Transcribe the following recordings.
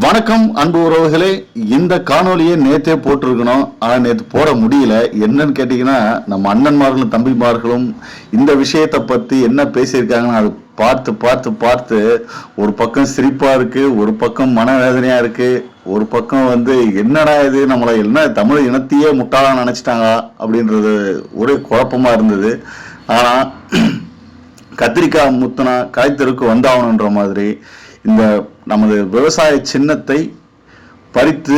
வணக்கம் அன்பு உறவுகளே. இந்த காணொலியை நேத்தே போட்டிருக்கணும், ஆனா நேற்று போட முடியல. என்னன்னு கேட்டீங்கன்னா, நம்ம அண்ணன்மார்களும் தம்பிமார்களும் இந்த விஷயத்தை பத்தி என்ன பேசியிருக்காங்கன்னு அது பார்த்து பார்த்து பார்த்து ஒரு பக்கம் சிரிப்பா இருக்கு, ஒரு பக்கம் மனவேதனையா இருக்கு, ஒரு பக்கம் என்னடா இது, நம்மளை என்ன தமிழ் இனத்தையே முட்டாளா நினைச்சிட்டாங்க அப்படின்றது ஒரே குழப்பமா இருந்தது. ஆனா கத்திரிக்காய் முத்துனா காய்த்தருக்கு வந்தாகணுன்ற மாதிரி இந்த நமது விவசாய சின்னத்தை பறித்து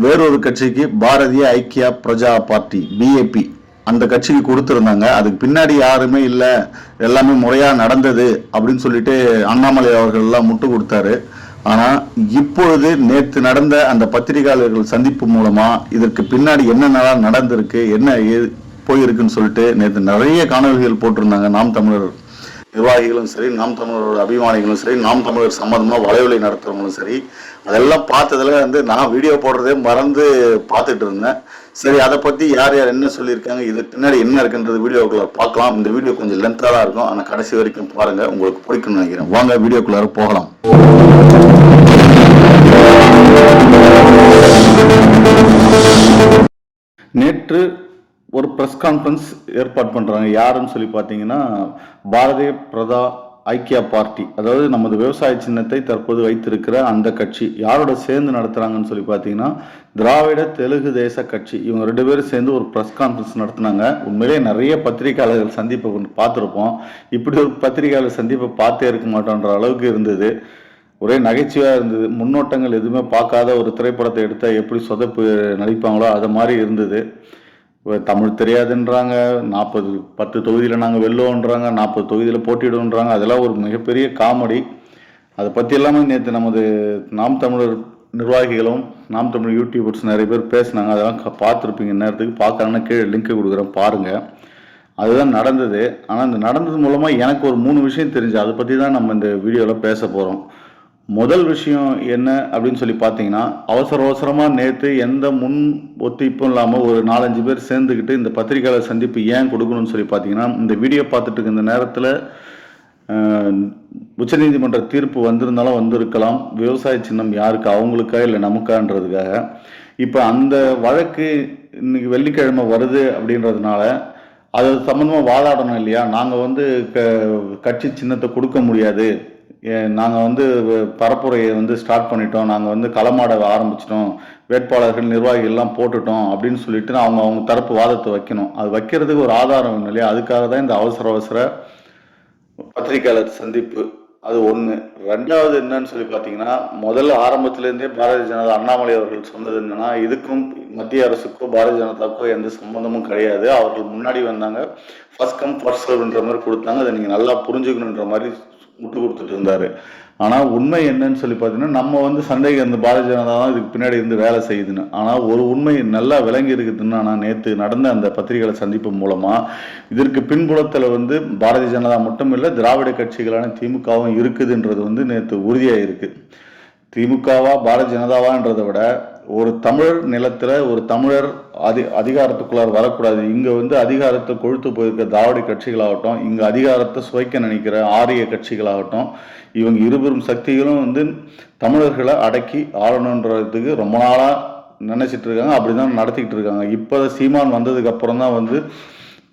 வேறொரு கட்சிக்கு பாரதிய ஐக்கிய பிரஜா பார்ட்டி பிஏபி அந்த கட்சிக்கு கொடுத்துருந்தாங்க. அதுக்கு பின்னாடி யாருமே இல்லை, எல்லாமே முறையா நடந்தது அப்படின்னு சொல்லிட்டு அண்ணாமலை அவர்கள் எல்லாம் முட்டு கொடுத்தாரு. ஆனா இப்பொழுது நேற்று நடந்த அந்த பத்திரிகையாளர்கள் சந்திப்பு மூலமா இதற்கு பின்னாடி என்னென்னலாம் நடந்திருக்கு, என்ன போயிருக்குன்னு சொல்லிட்டு நேற்று நிறைய காணொலிகள் போட்டிருந்தாங்க. நாம் தமிழர் நிர்வாகிகளும் சரி, நாம் தமிழரோட அபிமானிகளும் சரி, நாம் தமிழர் சம்பந்தமா வலைவலி நடத்துறவங்களும் சரி, அதெல்லாம் பார்த்ததுல நான் வீடியோ போடுறதே மறந்து பார்த்துட்டு இருந்தேன். சரி, அதை பத்தி யார் யார் என்ன சொல்லியிருக்காங்க, இதுக்கு பின்னாடி என்ன இருக்குன்றது வீடியோக்குள்ள பார்க்கலாம். இந்த வீடியோ கொஞ்சம் லென்த்தாக தான் இருக்கும், ஆனால் கடைசி வரைக்கும் பாருங்க, உங்களுக்கு பிடிக்கும்னு நினைக்கிறேன். வாங்க வீடியோக்குள்ளார போகலாம். நேற்று ஒரு ப்ரெஸ் கான்ஃபரன்ஸ் ஏற்பாடு பண்ணுறாங்க. யாருன்னு சொல்லி பார்த்தீங்கன்னா, பாரதிய பிரதா ஐக்கிய பார்ட்டி, அதாவது நமது விவசாய சின்னத்தை தற்போது வைத்திருக்கிற அந்த கட்சி யாரோட சேர்ந்து நடத்துகிறாங்கன்னு சொல்லி பார்த்தீங்கன்னா, திராவிட தெலுங்கு தேச கட்சி. இவங்க ரெண்டு பேரும் சேர்ந்து ஒரு ப்ரெஸ் கான்ஃபரன்ஸ் நடத்தினாங்க. உண்மையிலேயே நிறைய பத்திரிகையாளர்கள் சந்திப்பை பார்த்துருப்போம். இப்படி ஒரு பத்திரிகையாளர் சந்திப்பை பார்த்தே இருக்க மாட்டோன்ற அளவுக்கு இருந்தது. ஒரே நகைச்சுவையாக இருந்தது. முன்னோட்டங்கள் எதுவுமே பார்க்காத ஒரு திரைப்படத்தை எடுத்தால் எப்படி சொதப்பு நடிப்பாங்களோ அதை மாதிரி இருந்தது. தமிழ் தெரியாதுன்றாங்க, 10 தொகுதியில் நாங்கள் வெல்லுவோன்றாங்க, 40 தொகுதியில் போட்டிடுவோன்றாங்க. அதெல்லாம் ஒரு மிகப்பெரிய காமெடி. அதை பற்றி எல்லாமே நேற்று நமது நாம் தமிழர் நிர்வாகிகளும் நாம் தமிழ் யூடியூபர்ஸ் நிறைய பேர் பேசினாங்க. அதெல்லாம் பார்த்துருப்பீங்க. நேரத்துக்கு பார்க்கறேன்னா கீழே லிங்க் கொடுக்குறேன், பாருங்கள். அதுதான் நடந்தது. ஆனால் இந்த நடந்தது மூலமாக எனக்கு ஒரு 3 விஷயம் தெரிஞ்சு, அதை பற்றி தான் நம்ம இந்த வீடியோவில் பேச போகிறோம். முதல் விஷயம் என்ன அப்படின்னு சொல்லி பார்த்தீங்கன்னா, அவசரமாக நேற்று எந்த முன் ஒத்திப்பும் இல்லாமல் ஒரு 4-5 பேர் சேர்ந்துக்கிட்டு இந்த பத்திரிகையாளர் சந்திப்பு ஏன் கொடுக்கணும்னு சொல்லி பார்த்தீங்கன்னா, இந்த வீடியோ பார்த்துட்டு இருக்க இந்த நேரத்தில் உச்சநீதிமன்ற தீர்ப்பு வந்திருந்தாலும் வந்திருக்கலாம். விவசாய சின்னம் யாருக்கு, அவங்களுக்கா இல்லை நமக்கான்றதுக்காக. இப்போ அந்த வழக்கு இன்னைக்கு வெள்ளிக்கிழமை வருது அப்படின்றதுனால அது சம்மந்தமாக வாதாடணும் இல்லையா. நாங்கள் கட்சி சின்னத்தை கொடுக்க முடியாது, நாங்கள் பரப்புரையை ஸ்டார்ட் பண்ணிட்டோம், நாங்கள் களமாட ஆரம்பிச்சிட்டோம், வேட்பாளர்கள் நிர்வாகிகள் எல்லாம் போட்டுட்டோம் அப்படின்னு சொல்லிட்டு அவங்க தரப்பு வாதத்தை வைக்கணும். அது வைக்கிறதுக்கு ஒரு ஆதாரம் வேணும் இல்லையா. அதுக்காக தான் இந்த அவசர பத்திரிகையாளர் சந்திப்பு. அது ஒன்று. ரெண்டாவது என்னன்னு சொல்லி பார்த்தீங்கன்னா, முதல்ல ஆரம்பத்திலேருந்தே பாரதிய ஜனதா அண்ணாமலை அவர்கள் சொன்னது என்னன்னா, இதுக்கும் மத்திய அரசுக்கோ பாரதிய ஜனதாக்கோ எந்த சம்பந்தமும் கிடையாது. அவர்கள் முன்னாடி வந்தாங்க, ஃபர்ஸ்ட் கம் ஃபர்ஸ்ட் சர்வ்ன்ற மாதிரி கொடுத்தாங்க. அதை நீங்கள் நல்லா புரிஞ்சுக்கணுன்ற மாதிரி முட்டு கொடுத்துட்டு இருந்தாரு. ஆனால் உண்மை என்னன்னு சொல்லி பார்த்தீங்கன்னா, நம்ம சந்தேகம் இந்த பாரதிய ஜனதா தான் இதுக்கு பின்னாடி இருந்து வேலை செய்யுதுன்னு. ஆனால் ஒரு உண்மை நல்லா விளங்கி இருக்குதுன்னு ஆனால் நேற்று நடந்த அந்த பத்திரிகையாளர் சந்திப்பு மூலமாக இதற்கு பின்புலத்தில் பாரதிய ஜனதா மட்டும் இல்லை, திராவிட கட்சிகளான திமுகவும் இருக்குதுன்றது நேற்று உறுதியாக இருக்கு. திமுகவா பாரதிய ஜனதாவான்றதை விட ஒரு தமிழர் நிலத்தில் ஒரு தமிழர் அதிகாரத்துக்குள்ளார் வரக்கூடாது. இங்கே அதிகாரத்தை கொழுத்து போயிருக்க திராவிட கட்சிகளாகட்டும், இங்கே அதிகாரத்தை சுவைக்க நினைக்கிற ஆரிய கட்சிகளாகட்டும், இவங்க இருவரும் சக்திகளும் தமிழர்களை அடக்கி ஆளணுன்றதுக்கு ரொம்ப நாளாக நினைச்சிட்டு இருக்காங்க. அப்படிதான் நடத்திக்கிட்டு இருக்காங்க. இப்போ சீமான் வந்ததுக்கு அப்புறம் தான்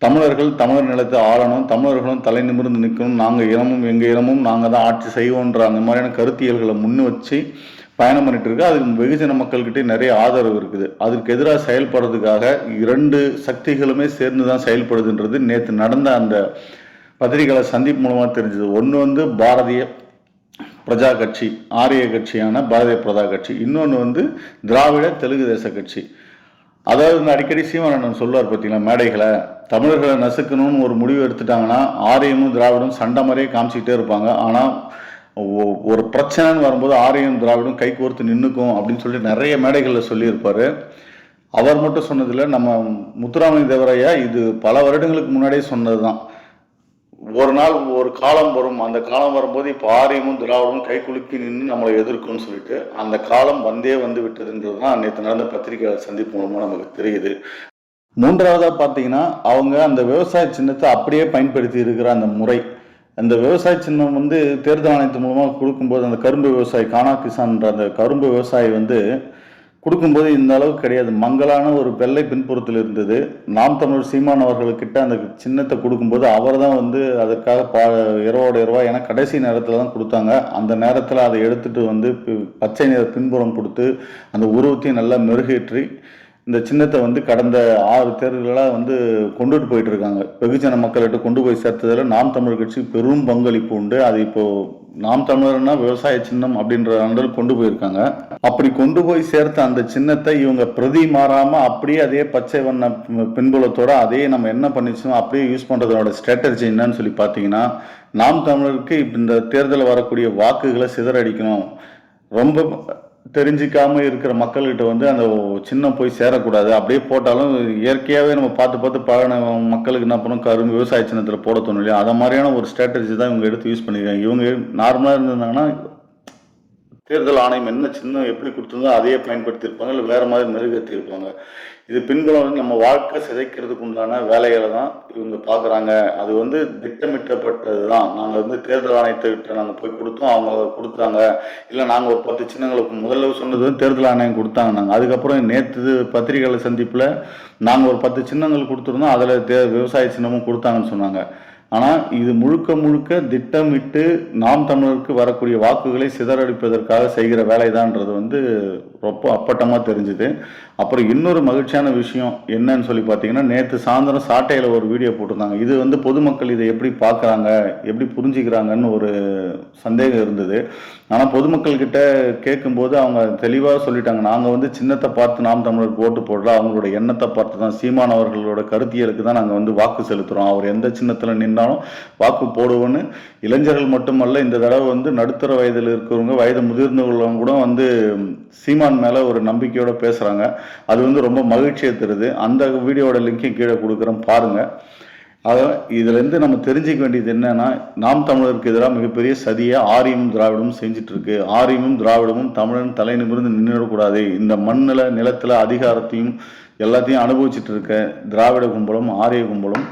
தமிழர்கள் தமிழர் நிலத்தை ஆளணும், தமிழர்களும் தலை நிமிர்ந்து நிற்கணும், நாங்கள் இனமும் எங்கள் இனமும் நாங்கள் தான் ஆட்சி செய்வோன்ற அந்த மாதிரியான கருத்தியல்களை முன்னு வச்சு பயணம் பண்ணிட்டு இருக்கு. அதுக்கு வெகுஜன மக்கள்கிட்ட நிறைய ஆதரவு இருக்குது. அதுக்கு எதிராக செயல்படுறதுக்காக 2 சக்திகளுமே சேர்ந்து தான் செயல்படுதுன்றது நேற்று நடந்த அந்த பத்திரிகையாளர் சந்திப்பு மூலமாக தெரிஞ்சது. ஒன்று பாரதிய பிரஜா கட்சி, ஆரிய கட்சியான பாரதிய பிரஜா கட்சி, இன்னொன்று திராவிட தெலுங்கு தேச கட்சி. அதாவது அடிக்கடி சீமானந்தன் சொல்லுவார் பார்த்தீங்களா, மேடைகளை தமிழர்களை நசுக்கணும்னு ஒரு முடிவு எடுத்துட்டாங்கன்னா ஆரியமும் திராவிடம் சண்டை மாதிரியே காமிச்சிக்கிட்டே இருப்பாங்க. ஆனால் ஒரு பிரச்சனைன்னு வரும்போது ஆரியம் திராவிடம் கை கோர்த்து நின்றுக்கும் அப்படின்னு சொல்லிட்டு நிறைய மேடைகளில் சொல்லியிருப்பார். அவர் மட்டும் சொன்னதில்லை, நம்ம முத்துராமலிங்க தேவரையா இது பல வருடங்களுக்கு முன்னாடியே சொன்னது தான். ஒரு நாள் ஒரு காலம் வரும், அந்த காலம் வரும்போது இப்போ ஆரியமும் திராவிடமும் கை குலுக்கி நின்று நம்மளை எதிர்க்கும்னு சொல்லிட்டு அந்த காலம் வந்தே விட்டதுன்றது தான் நேற்று நடந்த பத்திரிகையாளர் சந்திப்பு மூலமாக நமக்கு தெரியுது. மூன்றாவதாக பார்த்தீங்கன்னா, அவங்க அந்த விவசாய சின்னத்தை அப்படியே பயன்படுத்தி இருக்கிற அந்த முறை, அந்த விவசாய சின்னம் வந்து தேர்தல் ஆணையத்து மூலமாக கொடுக்கும்போது அந்த கரும்பு விவசாயி கானா கிசான்ற அந்த கரும்பு விவசாயி வந்து கொடுக்கும்போது இந்த அளவுக்கு கிடையாது. மங்கலான ஒரு வெள்ளை பின்புறத்தில் இருந்தது. நாம் தமிழர் சீமான் அவர்களுக்கிட்ட அந்த சின்னத்தை கொடுக்கும்போது அவர் தான் வந்து அதற்காக இரவோட இரவா ஏன்னா கடைசி நேரத்தில் தான் கொடுத்தாங்க. அந்த நேரத்தில் அதை எடுத்துட்டு வந்து பச்சை நிற பின்புறம் கொடுத்து அந்த உருவத்தையும் நல்லா மெருகேற்றி இந்த சின்னத்தை வந்து கடந்த 6 தேர்தல்களாக வந்து கொண்டுட்டு போயிட்டு இருக்காங்க. வெகுஜன மக்கள்கிட்ட கொண்டு போய் சேர்த்ததில் நாம் தமிழர் கட்சி பெரும் பங்களிப்பு உண்டு. அது இப்போ நாம் தமிழர்னா விவசாய சின்னம் அப்படின்ற அண்டல் கொண்டு போயிருக்காங்க. அப்படி கொண்டு போய் சேர்த்த அந்த சின்னத்தை இவங்க பிரதி மாறாம அப்படியே அதே பச்சை வண்ண பின்புலத்தோட அதே நம்ம என்ன பண்ணிச்சோம் அப்படியே யூஸ் பண்றதோட ஸ்ட்ராட்டஜி என்னன்னு சொல்லி பார்த்தீங்கன்னா, நாம் தமிழருக்கு இந்த தேர்தலில் வரக்கூடிய வாக்குகளை சிதறடிக்கணும். ரொம்ப தெரிஞ்சிக்காம இருக்கிற மக்கள்கிட்ட வந்து அந்த சின்னம் போய் சேரக்கூடாது. அப்படியே போட்டாலும் இயற்கையாகவே நம்ம பார்த்து பார்த்து பழன மக்களுக்கு என்ன பண்ணும் கரும்பு விவசாய சின்னத்தில் போட தோணும் இல்லையா? அதை மாதிரியான ஒரு ஸ்ட்ராட்டஜி தான் இவங்க எடுத்து யூஸ் பண்ணியிருக்காங்க. இவங்க நார்மலாக இருந்திருந்தாங்கன்னா தேர்தல் ஆணையம் என்ன சின்னம் எப்படி கொடுத்துருந்தோ அதையே பயன்படுத்தியிருப்பாங்க, இல்லை வேறு மாதிரி மெருகேற்றிருப்பாங்க. இது பின்புலம் நம்ம வாழ்க்கை சிதைக்கிறதுக்கு உண்டான வேலைகளை தான் இவங்க பார்க்குறாங்க. அது வந்து திட்டமிட்டப்பட்டது தான். நாங்கள் வந்து தேர்தல் ஆணையத்துக்கிட்ட நாங்கள் போய் கொடுத்தோம், அவங்க கொடுத்தாங்க. இல்லை நாங்கள் ஒரு 10 சின்னங்களுக்கு முதல்ல சொன்னது வந்து தேர்தல் ஆணையம் கொடுத்தாங்க. நாங்கள் அதுக்கப்புறம் நேற்று பத்திரிகையாளர் சந்திப்பில் நாங்கள் ஒரு 10 சின்னங்கள் கொடுத்துருந்தோம், அதில் விவசாய சின்னமும் கொடுத்தாங்கன்னு சொன்னாங்க. ஆனால் இது முழுக்க முழுக்க திட்டமிட்டு நாம் தமிழருக்கு வரக்கூடிய வாக்குகளை சிதறடிப்பதற்காக செய்கிற வேலைதான்ன்றது வந்து ரொம்ப அப்பட்டமாக தெரிஞ்சுது. அப்புறம் இன்னொரு மகிழ்ச்சியான விஷயம் என்னன்னு சொல்லி பார்த்தீங்கன்னா, நேற்று சாயந்தரம் சாட்டையில் ஒரு வீடியோ போட்டிருந்தாங்க. இது வந்து பொதுமக்கள் இதை எப்படி பார்க்குறாங்க, எப்படி புரிஞ்சுக்கிறாங்கன்னு ஒரு சந்தேகம் இருந்தது. ஆனால் பொதுமக்கள்கிட்ட கேட்கும்போது அவங்க தெளிவாக சொல்லிட்டாங்க, நாங்கள் வந்து சின்னத்தை பார்த்து நாம் தமிழருக்கு ஓட்டு போடல, அவங்களோட எண்ணத்தை பார்த்து தான், சீமான் அவர்களோட கருத்தியலுக்கு தான் நாங்கள் வந்து வாக்கு செலுத்துகிறோம். அவர் எந்த சின்னத்தில் நின்றாலும் வாக்கு போடுவோன்னு இளைஞர்கள் மட்டுமல்ல, இந்த தடவை வந்து நடுத்தர வயதில் இருக்கிறவங்க, வயது முதிர்ந்தவர்களும் கூட வந்து சீமான் மேலே ஒரு நம்பிக்கையோடு பேசுகிறாங்க. அது வந்து ரொம்ப மகிழ்ச்சியை தருது. அந்த வீடியோட லிங்கையும் கீழே கொடுக்குறோம், பாருங்கள். அதான் இதுலேருந்து நம்ம தெரிஞ்சிக்க வேண்டியது என்னன்னா, நாம் தமிழருக்கு எதிராக மிகப்பெரிய சதியை ஆரியமும் திராவிடமும் செஞ்சுட்டு இருக்கு. ஆரியமும் திராவிடமும் தமிழன் தலை நிமிர்ந்து நின்றுடக்கூடாது. இந்த மண்ணில் நிலத்தில் அதிகாரத்தையும் எல்லாத்தையும் அனுபவிச்சுட்டு இருக்க திராவிட கும்பலும் ஆரிய கும்பலும்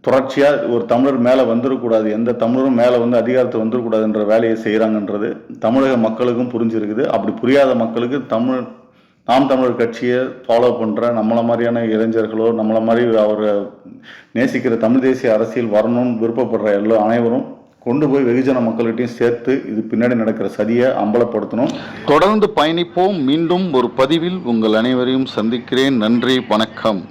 தொடர்ச்சியாக ஒரு தமிழர் மேலே வந்துடக்கூடாது, எந்த தமிழரும் மேலே வந்து அதிகாரத்தை வந்துடக்கூடாதுன்ற வேலையை செய்கிறாங்கன்றது தமிழக மக்களுக்கும் புரிஞ்சிருக்குது. அப்படி புரியாத மக்களுக்கு நாம் தமிழர் கட்சியை ஃபாலோ பண்ணுற நம்மளை மாதிரியான இளைஞர்களோ, நம்மளை மாதிரி அவரை நேசிக்கிற தமிழ் தேசிய அரசியல் வரணும்னு விருப்பப்படுற அனைவரும் கொண்டு போய் வெகுஜன மக்கள்கிட்டையும் சேர்த்து இது பின்னாடி நடக்கிற சதியை அம்பலப்படுத்தணும். தொடர்ந்து பயணிப்போம். மீண்டும் ஒரு பதிவில் உங்கள் அனைவரையும் சந்திக்கிறேன். நன்றி, வணக்கம்.